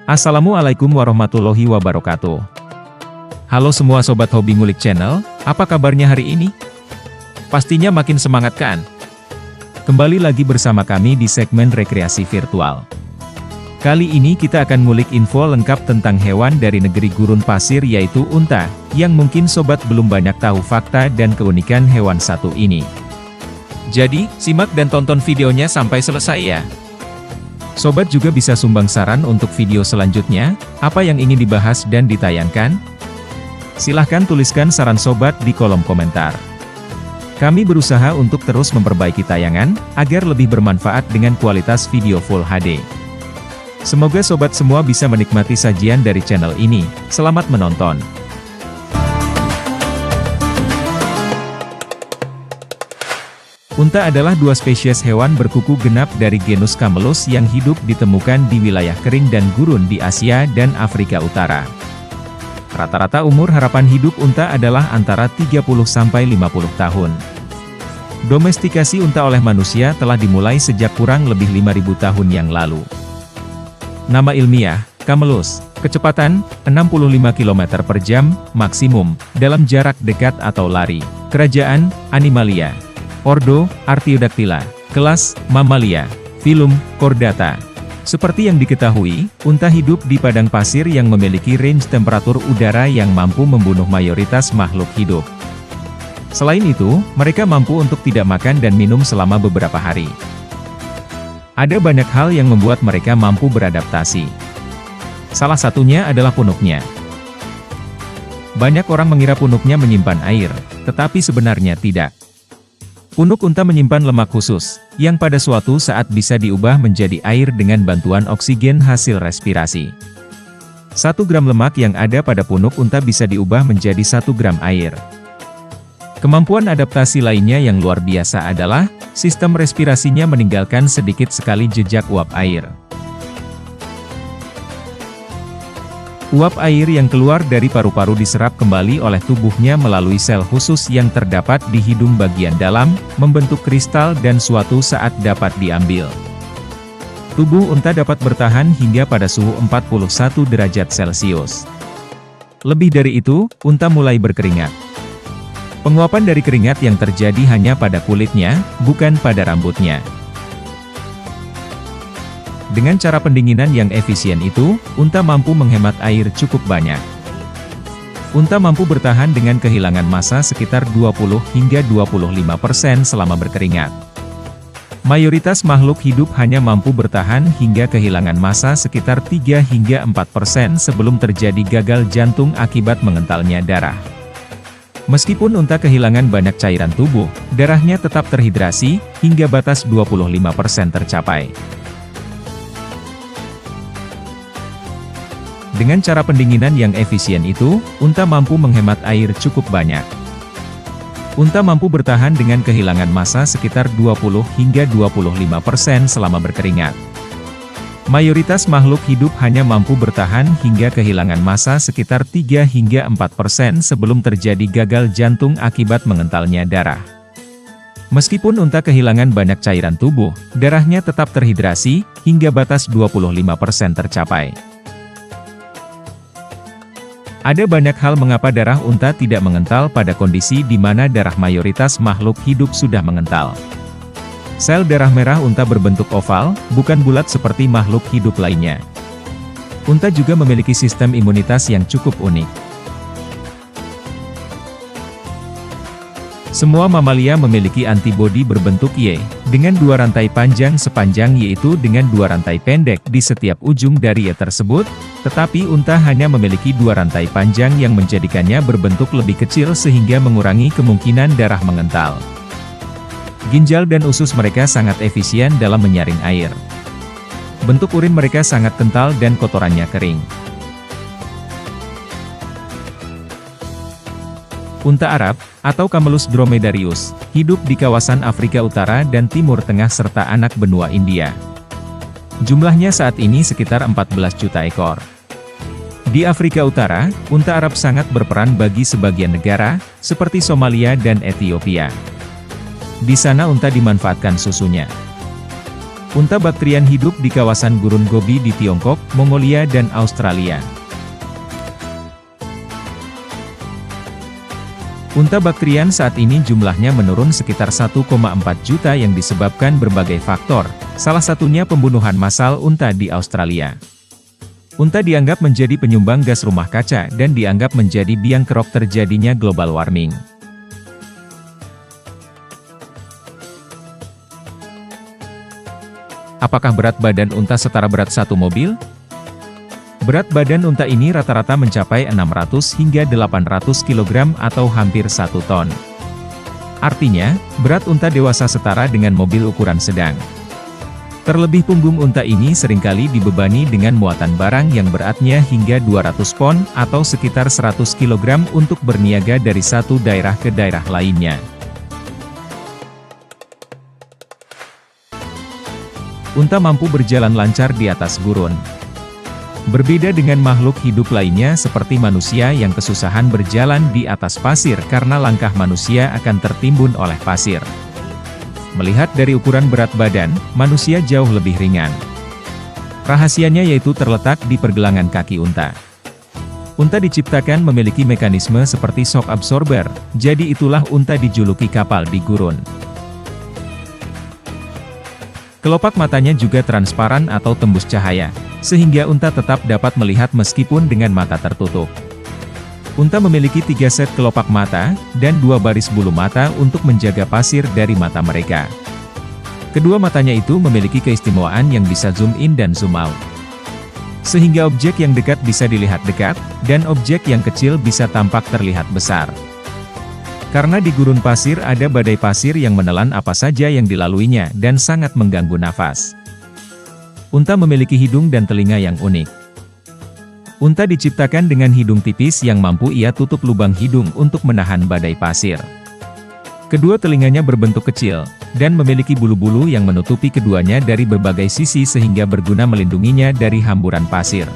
Assalamualaikum warahmatullahi wabarakatuh. Halo semua sobat hobi ngulik channel, apa kabarnya hari ini? Pastinya makin semangat kan? Kembali lagi bersama kami di segmen rekreasi virtual. Kali ini kita akan ngulik info lengkap tentang hewan dari negeri gurun pasir yaitu unta, yang mungkin sobat belum banyak tahu fakta dan keunikan hewan satu ini. Jadi, simak dan tonton videonya sampai selesai ya. Sobat juga bisa sumbang saran untuk video selanjutnya, apa yang ingin dibahas dan ditayangkan? Silahkan tuliskan saran sobat di kolom komentar. Kami berusaha untuk terus memperbaiki tayangan, agar lebih bermanfaat dengan kualitas video Full HD. Semoga sobat semua bisa menikmati sajian dari channel ini. Selamat menonton. Unta adalah dua spesies hewan berkuku genap dari genus Camelus yang hidup ditemukan di wilayah kering dan gurun di Asia dan Afrika Utara. Rata-rata umur harapan hidup unta adalah antara 30-50 tahun. Domestikasi unta oleh manusia telah dimulai sejak kurang lebih 5.000 tahun yang lalu. Nama ilmiah, Camelus, kecepatan, 65 km per jam, maksimum, dalam jarak dekat atau lari. Kerajaan, Animalia. Ordo, Artiodactyla. Kelas, Mamalia. Filum, Chordata. Seperti yang diketahui, unta hidup di padang pasir yang memiliki range temperatur udara yang mampu membunuh mayoritas makhluk hidup. Selain itu, mereka mampu untuk tidak makan dan minum selama beberapa hari. Ada banyak hal yang membuat mereka mampu beradaptasi. Salah satunya adalah punuknya. Banyak orang mengira punuknya menyimpan air, tetapi sebenarnya tidak. Punuk unta menyimpan lemak khusus, yang pada suatu saat bisa diubah menjadi air dengan bantuan oksigen hasil respirasi. 1 gram lemak yang ada pada punuk unta bisa diubah menjadi 1 gram air. Kemampuan adaptasi lainnya yang luar biasa adalah, sistem respirasinya meninggalkan sedikit sekali jejak uap air. Uap air yang keluar dari paru-paru diserap kembali oleh tubuhnya melalui sel khusus yang terdapat di hidung bagian dalam, membentuk kristal dan suatu saat dapat diambil. Tubuh unta dapat bertahan hingga pada suhu 41 derajat Celcius. Lebih dari itu, unta mulai berkeringat. Penguapan dari keringat yang terjadi hanya pada kulitnya, bukan pada rambutnya. Dengan cara pendinginan yang efisien itu, unta mampu menghemat air cukup banyak. Unta mampu bertahan dengan kehilangan massa sekitar 20 hingga 25% selama berkeringat. Mayoritas makhluk hidup hanya mampu bertahan hingga kehilangan massa sekitar 3 hingga 4% sebelum terjadi gagal jantung akibat mengentalnya darah. Meskipun unta kehilangan banyak cairan tubuh, darahnya tetap terhidrasi, hingga batas 25% tercapai. Dengan cara pendinginan yang efisien itu, unta mampu menghemat air cukup banyak. Unta mampu bertahan dengan kehilangan massa sekitar 20 hingga 25% selama berkeringat. Mayoritas makhluk hidup hanya mampu bertahan hingga kehilangan massa sekitar 3 hingga 4% sebelum terjadi gagal jantung akibat mengentalnya darah. Meskipun unta kehilangan banyak cairan tubuh, darahnya tetap terhidrasi, hingga batas 25% tercapai. Ada banyak hal mengapa darah unta tidak mengental pada kondisi di mana darah mayoritas makhluk hidup sudah mengental. Sel darah merah unta berbentuk oval, bukan bulat seperti makhluk hidup lainnya. Unta juga memiliki sistem imunitas yang cukup unik. Semua mamalia memiliki antibodi berbentuk Y, dengan 2 rantai panjang sepanjang yaitu dengan 2 rantai pendek di setiap ujung dari Y tersebut, tetapi unta hanya memiliki 2 rantai panjang yang menjadikannya berbentuk lebih kecil sehingga mengurangi kemungkinan darah mengental. Ginjal dan usus mereka sangat efisien dalam menyaring air. Bentuk urin mereka sangat kental dan kotorannya kering. Unta Arab, atau Camelus dromedarius, hidup di kawasan Afrika Utara dan Timur Tengah serta anak benua India. Jumlahnya saat ini sekitar 14 juta ekor. Di Afrika Utara, unta Arab sangat berperan bagi sebagian negara, seperti Somalia dan Ethiopia. Di sana unta dimanfaatkan susunya. Unta baktrian hidup di kawasan Gurun Gobi di Tiongkok, Mongolia dan Australia. Unta baktrian saat ini jumlahnya menurun sekitar 1,4 juta yang disebabkan berbagai faktor, salah satunya pembunuhan massal unta di Australia. Unta dianggap menjadi penyumbang gas rumah kaca dan dianggap menjadi biang kerok terjadinya global warming. Apakah berat badan unta setara berat satu mobil? Berat badan unta ini rata-rata mencapai 600 hingga 800 kg atau hampir 1 ton. Artinya, berat unta dewasa setara dengan mobil ukuran sedang. Terlebih punggung unta ini seringkali dibebani dengan muatan barang yang beratnya hingga 200 pon atau sekitar 100 kg untuk berniaga dari satu daerah ke daerah lainnya. Unta mampu berjalan lancar di atas gurun. Berbeda dengan makhluk hidup lainnya seperti manusia yang kesusahan berjalan di atas pasir karena langkah manusia akan tertimbun oleh pasir. Melihat dari ukuran berat badan, manusia jauh lebih ringan. Rahasianya yaitu terletak di pergelangan kaki unta. Unta diciptakan memiliki mekanisme seperti shock absorber, jadi itulah unta dijuluki kapal di gurun. Kelopak matanya juga transparan atau tembus cahaya, sehingga unta tetap dapat melihat meskipun dengan mata tertutup. Unta memiliki 3 set kelopak mata, dan 2 baris bulu mata untuk menjaga pasir dari mata mereka. Kedua matanya itu memiliki keistimewaan yang bisa zoom in dan zoom out. Sehingga objek yang dekat bisa dilihat dekat, dan objek yang kecil bisa tampak terlihat besar. Karena di gurun pasir ada badai pasir yang menelan apa saja yang dilaluinya dan sangat mengganggu nafas. Unta memiliki hidung dan telinga yang unik. Unta diciptakan dengan hidung tipis yang mampu ia tutup lubang hidung untuk menahan badai pasir. Kedua telinganya berbentuk kecil, dan memiliki bulu-bulu yang menutupi keduanya dari berbagai sisi sehingga berguna melindunginya dari hamburan pasir.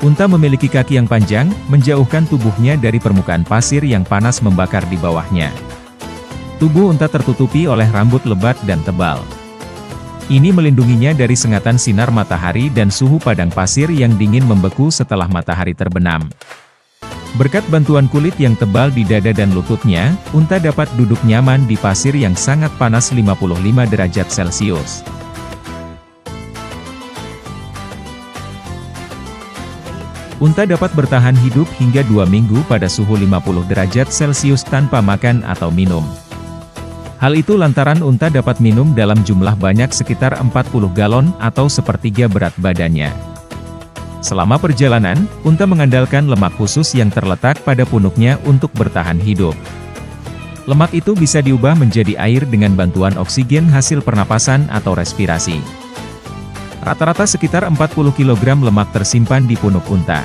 Unta memiliki kaki yang panjang, menjauhkan tubuhnya dari permukaan pasir yang panas membakar di bawahnya. Tubuh unta tertutupi oleh rambut lebat dan tebal. Ini melindunginya dari sengatan sinar matahari dan suhu padang pasir yang dingin membeku setelah matahari terbenam. Berkat bantuan kulit yang tebal di dada dan lututnya, unta dapat duduk nyaman di pasir yang sangat panas 55 derajat Celcius. Unta dapat bertahan hidup hingga 2 minggu pada suhu 50 derajat Celcius tanpa makan atau minum. Hal itu lantaran unta dapat minum dalam jumlah banyak sekitar 40 galon atau sepertiga berat badannya. Selama perjalanan, unta mengandalkan lemak khusus yang terletak pada punuknya untuk bertahan hidup. Lemak itu bisa diubah menjadi air dengan bantuan oksigen hasil pernapasan atau respirasi. Rata-rata sekitar 40 kg lemak tersimpan di punuk unta.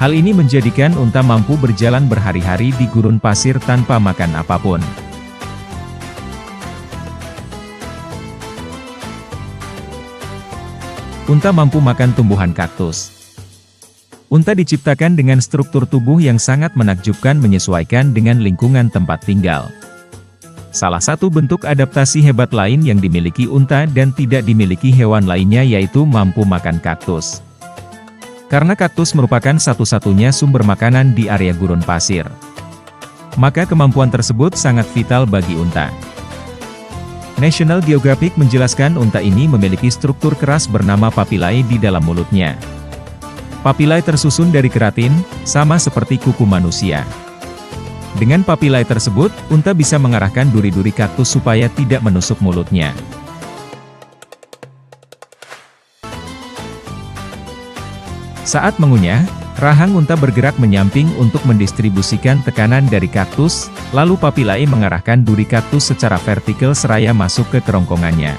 Hal ini menjadikan unta mampu berjalan berhari-hari di gurun pasir tanpa makan apapun. Unta mampu makan tumbuhan kaktus. Unta diciptakan dengan struktur tubuh yang sangat menakjubkan menyesuaikan dengan lingkungan tempat tinggal. Salah satu bentuk adaptasi hebat lain yang dimiliki unta dan tidak dimiliki hewan lainnya yaitu mampu makan kaktus. Karena kaktus merupakan satu-satunya sumber makanan di area gurun pasir, maka kemampuan tersebut sangat vital bagi unta. National Geographic menjelaskan unta ini memiliki struktur keras bernama papillae di dalam mulutnya. Papillae tersusun dari keratin, sama seperti kuku manusia. Dengan papillae tersebut, unta bisa mengarahkan duri-duri kaktus supaya tidak menusuk mulutnya. Saat mengunyah, rahang unta bergerak menyamping untuk mendistribusikan tekanan dari kaktus, lalu papillae mengarahkan duri kaktus secara vertikal seraya masuk ke kerongkongannya.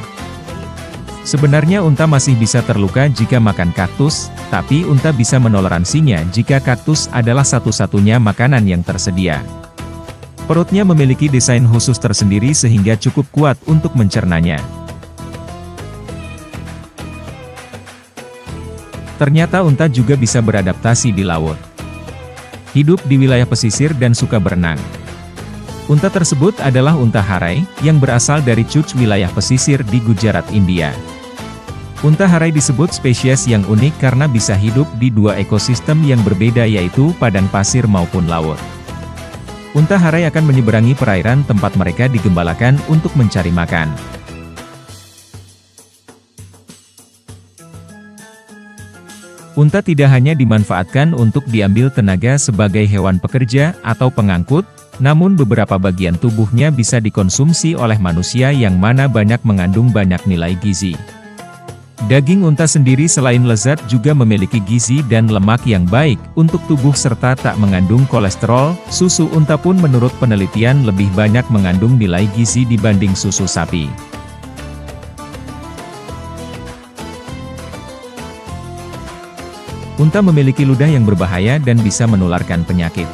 Sebenarnya unta masih bisa terluka jika makan kaktus, tapi unta bisa menoleransinya jika kaktus adalah satu-satunya makanan yang tersedia. Perutnya memiliki desain khusus tersendiri sehingga cukup kuat untuk mencernanya. Ternyata unta juga bisa beradaptasi di laut. Hidup di wilayah pesisir dan suka berenang. Unta tersebut adalah unta harai, yang berasal dari Kutch wilayah pesisir di Gujarat, India. Unta harai disebut spesies yang unik karena bisa hidup di dua ekosistem yang berbeda yaitu padang pasir maupun laut. Unta harai akan menyeberangi perairan tempat mereka digembalakan untuk mencari makan. Unta tidak hanya dimanfaatkan untuk diambil tenaga sebagai hewan pekerja atau pengangkut, namun beberapa bagian tubuhnya bisa dikonsumsi oleh manusia yang mana banyak mengandung banyak nilai gizi. Daging unta sendiri selain lezat juga memiliki gizi dan lemak yang baik untuk tubuh serta tak mengandung kolesterol. Susu unta pun menurut penelitian lebih banyak mengandung nilai gizi dibanding susu sapi. Unta memiliki ludah yang berbahaya dan bisa menularkan penyakit.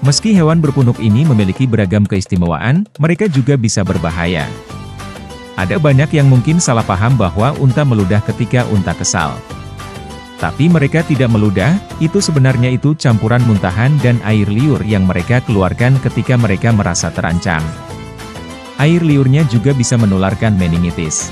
Meski hewan berpunuk ini memiliki beragam keistimewaan, mereka juga bisa berbahaya. Ada banyak yang mungkin salah paham bahwa unta meludah ketika unta kesal. Tapi mereka tidak meludah, itu sebenarnya itu campuran muntahan dan air liur yang mereka keluarkan ketika mereka merasa terancam. Air liurnya juga bisa menularkan meningitis.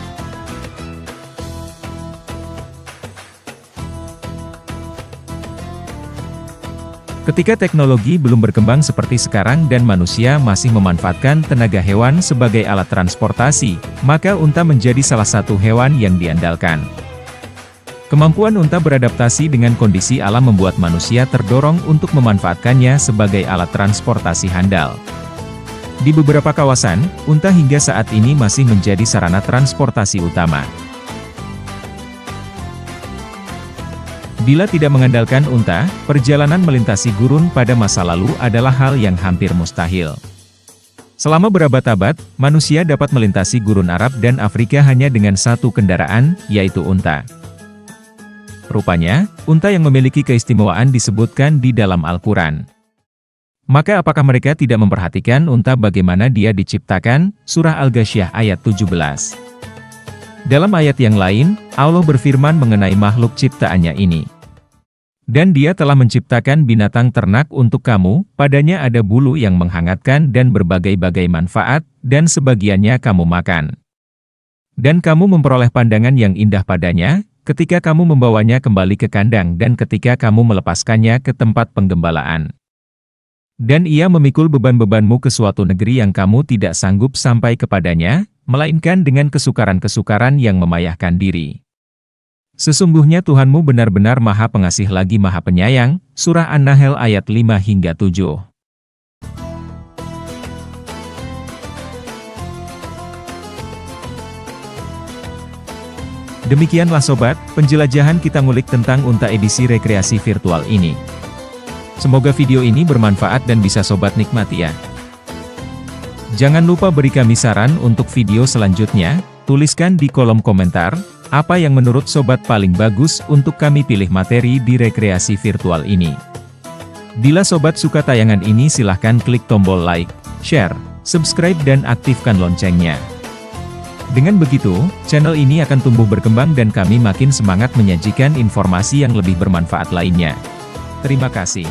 Ketika teknologi belum berkembang seperti sekarang dan manusia masih memanfaatkan tenaga hewan sebagai alat transportasi, maka unta menjadi salah satu hewan yang diandalkan. Kemampuan unta beradaptasi dengan kondisi alam membuat manusia terdorong untuk memanfaatkannya sebagai alat transportasi handal. Di beberapa kawasan, unta hingga saat ini masih menjadi sarana transportasi utama. Bila tidak mengandalkan unta, perjalanan melintasi gurun pada masa lalu adalah hal yang hampir mustahil. Selama berabad-abad, manusia dapat melintasi gurun Arab dan Afrika hanya dengan satu kendaraan, yaitu unta. Rupanya, unta yang memiliki keistimewaan disebutkan di dalam Al-Quran. Maka apakah mereka tidak memperhatikan unta bagaimana dia diciptakan? Surah Al-Ghasyiyah ayat 17. Dalam ayat yang lain, Allah berfirman mengenai makhluk ciptaannya ini. Dan dia telah menciptakan binatang ternak untuk kamu, padanya ada bulu yang menghangatkan dan berbagai-bagai manfaat, dan sebagiannya kamu makan. Dan kamu memperoleh pandangan yang indah padanya, ketika kamu membawanya kembali ke kandang dan ketika kamu melepaskannya ke tempat penggembalaan. Dan ia memikul beban-bebanmu ke suatu negeri yang kamu tidak sanggup sampai kepadanya, melainkan dengan kesukaran-kesukaran yang memayahkan diri. Sesungguhnya Tuhanmu benar-benar Maha Pengasih lagi Maha Penyayang, Surah An-Nahl ayat 5-7. Demikianlah sobat, penjelajahan kita ngulik tentang unta edisi rekreasi virtual ini. Semoga video ini bermanfaat dan bisa sobat nikmati ya. Jangan lupa beri kami saran untuk video selanjutnya, tuliskan di kolom komentar, apa yang menurut sobat paling bagus untuk kami pilih materi di rekreasi virtual ini. Bila sobat suka tayangan ini silahkan klik tombol like, share, subscribe dan aktifkan loncengnya. Dengan begitu, channel ini akan tumbuh berkembang dan kami makin semangat menyajikan informasi yang lebih bermanfaat lainnya. Terima kasih.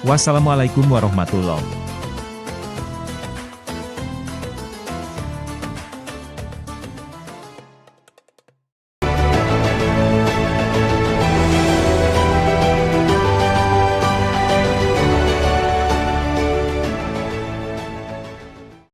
Wassalamualaikum warahmatullahi wabarakatuh.